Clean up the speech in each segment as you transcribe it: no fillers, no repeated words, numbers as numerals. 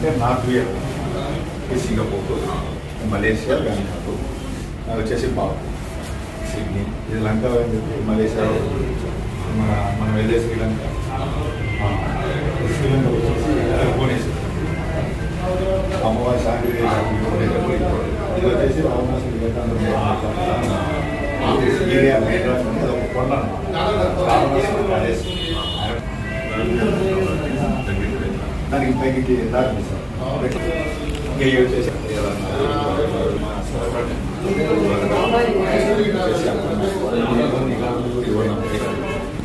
అంటే north Vietnam, Singapore, Malaysia, Bangkok, వచ్చేసి Sydney, ఇది లంక అని చెప్పి మలేషియా, మనం వెళ్ళే శ్రీలంక వచ్చేసి భువనేశ్వర్, అమ్మవారి శాంతి ఇది వచ్చేసి రామనాథ్ వివేకానంద ఏరియా హైదరాబాద్ అని అది ఒక కొండ దానికి పైకి దాటి సార్ ఇంకా వచ్చేసి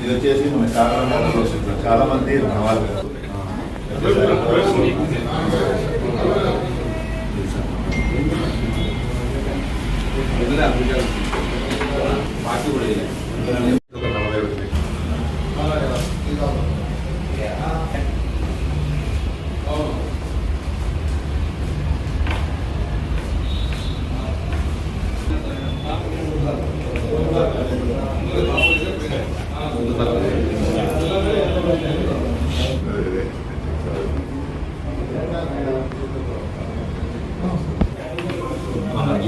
ఇది వచ్చేసి మన చాలా మంది మన వాళ్ళు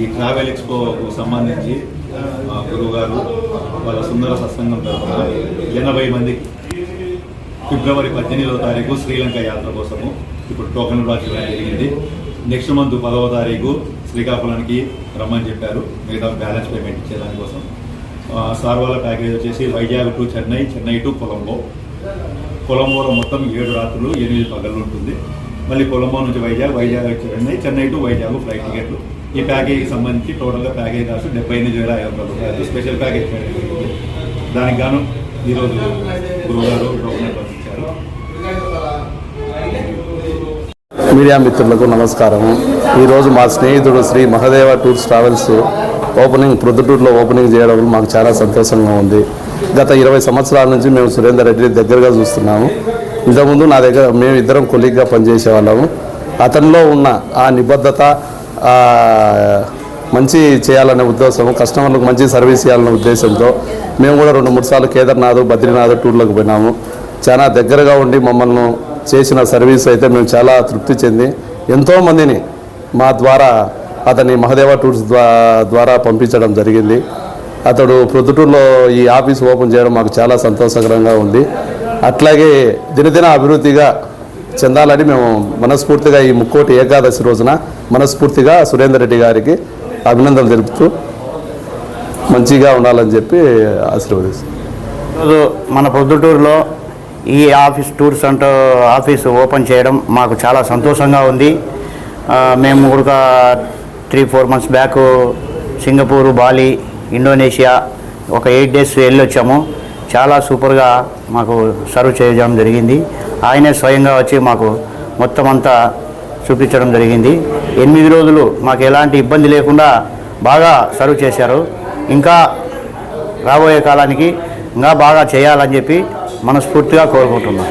ఈ ట్రావెల్ ఎక్స్పోకు సంబంధించి గురువు గారు వాళ్ళ సుందర సత్సంగం తరఫున 80 మందికి ఫిబ్రవరి 18వ తారీఖు శ్రీలంక యాత్ర కోసము ఇప్పుడు టోకెన్ కూడా చేయడం జరిగింది. నెక్స్ట్ మంత్ 10వ తారీఖు శ్రీకాకుళానికి రమ్మని చెప్పారు, మిగతా బ్యాలెన్స్ పేమెంట్ ఇచ్చేదానికోసం. సార్ వాళ్ళ ప్యాకేజ్ వచ్చేసి వైజాగ్ టు చెన్నై, చెన్నై టు కొలంబో, కొలంబోలో మొత్తం 7 రాత్రులు 8 పగళ్ళు ఉంటుంది. మళ్ళీ కొలంబో నుంచి వైజాగ్, వైజాగ్ చెన్నై, చెన్నై టు వైజాగ్ ఫ్లైట్ టికెట్లు. ఈ ప్యాకేజీకి సంబంధించి టోటల్గా ప్యాకేజ్ కాస్ట్ 78,500 రూపాయలు స్పెషల్ ప్యాకేజ్. దానికి గాను ఈరోజు గురువుగారు టోకెన్ పంపించారు. మీడియా మిత్రులకు నమస్కారం. ఈరోజు మా స్నేహితుడు శ్రీ మహదేవ టూర్స్ ట్రావెల్స్ ప్రొద్దుటూరులో ఓపెనింగ్ చేయడం మాకు చాలా సంతోషంగా ఉంది. గత 20 సంవత్సరాల నుంచి మేము సురేందర్ రెడ్డిని దగ్గరగా చూస్తున్నాము. ఇంతకుముందు నా దగ్గర మేము ఇద్దరం కొలీగ్గా పనిచేసేవాళ్ళము. అతనిలో ఉన్న ఆ నిబద్ధత, మంచి చేయాలనే ఉద్దేశం, కస్టమర్లకు మంచి సర్వీస్ చేయాలనే ఉద్దేశంతో మేము కూడా 2-3 సార్లు కేదార్నాథ్, బద్రీనాథ్ టూర్లకు పోయినాము. చాలా దగ్గరగా ఉండి మమ్మల్ని చేసిన సర్వీస్ అయితే మేము చాలా తృప్తి చెంది ఎంతోమందిని మా ద్వారా అతని మహదేవ టూర్స్ ద్వారా పంపించడం జరిగింది. అతడు ప్రొద్దుటూరులో ఈ ఆఫీస్ ఓపెన్ చేయడం మాకు చాలా సంతోషకరంగా ఉంది. అట్లాగే దినదిన అభివృద్ధిగా చెందాలని మేము మనస్ఫూర్తిగా ఈ ముక్కోటి ఏకాదశి రోజున మనస్ఫూర్తిగా సురేందర్ రెడ్డి గారికి అభినందనలు తెలుపుతూ మంచిగా ఉండాలని చెప్పి ఆశీర్వదిస్తాం. ఈరోజు మన ప్రొద్దుటూరులో ఈ టూర్స్ ఆఫీసు ఓపెన్ చేయడం మాకు చాలా సంతోషంగా ఉంది. మేము కూడా 3-4 months back Singapore, Bali, Indonesia ఒక 8 days వెళ్ళొచ్చాము. చాలా సూపర్గా మాకు సర్వ్ చేయడం జరిగింది. ఆయనే స్వయంగా వచ్చి మాకు మొత్తం అంతా చూపించడం జరిగింది. 8 రోజులు మాకు ఎలాంటి ఇబ్బంది లేకుండా బాగా సర్వ్ చేశారు. ఇంకా రాబోయే కాలానికి ఇంకా బాగా చేయాలని చెప్పి మనస్ఫూర్తిగా కోరుకుంటున్నాం.